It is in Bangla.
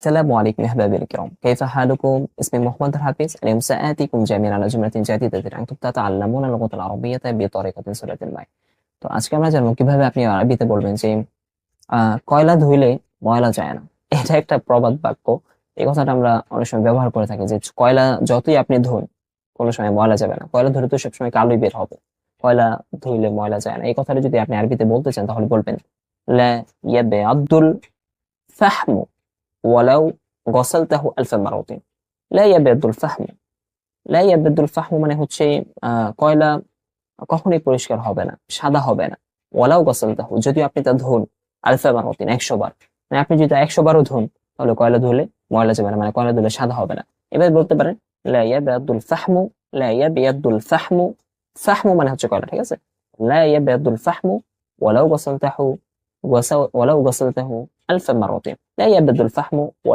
السلام عليكم يا أحبابي الكرام، كيف حالكم؟ اسمي محمد الحفيظ. اليوم سآتيكم جميعا على جملة جديدة أنتم تتعلمون اللغة العربية بطريقة سهلة ما। তো আজকে আমরা জানবো কিভাবে আপনি আরবিতে বলবেন যে কয়লা ধুইলে ময়লা যায় না। এটা একটা প্রবাদ বাক্য। এই কথাটা আমরা অনেক সময় ব্যবহার করে থাকি যে কয়লা যতই আপনি ধুন কোনো সময় ময়লা যাবে না, কয়লা ধুলে তো সবসময় কালোই বের হবে, কয়লা ধুইলে ময়লা যায় না। এই কথাটা যদি আপনি আরবিতে বলতে চান তাহলে বলবেন লা ইয়াবিয়াদ্দুল ফাহমু ওয়ালাউ গসালতাহু আলফা মারাতিন। লা ইয়াবিয়াদ্দুল ফাহমু, লা ইয়াবিয়াদ্দুল ফাহমু মানে হচ্ছে কয়লা কখনোই পরিষ্কার হবে না, সাদা হবে না। ওয়ালাউ গসালতাহু, যদিও আপনি তা ধুন আলফা মারাতিন 100 বার, মানে আপনি যদি 100 বারও ধুন তাহলে কয়লা ধুলে ময়লা যাবে না, মানে কয়লা ধুলে সাদা হবে না। এবার বলতে পারেন লা ইয়াবিয়াদ্দুল ফাহমু, লা ইয়াবিয়াদ্দুল ফাহমু। ফাহমু মানে হচ্ছে কয়লা, ঠিক আছে? লা ইয়াবিয়াদ্দুল ফাহমু ওয়ালাউ গসালতাহু ওয়ালাউ গসালতাহু আলফা মারাতিন। লা ইয়াবিয়াদ্দুল ফাহমু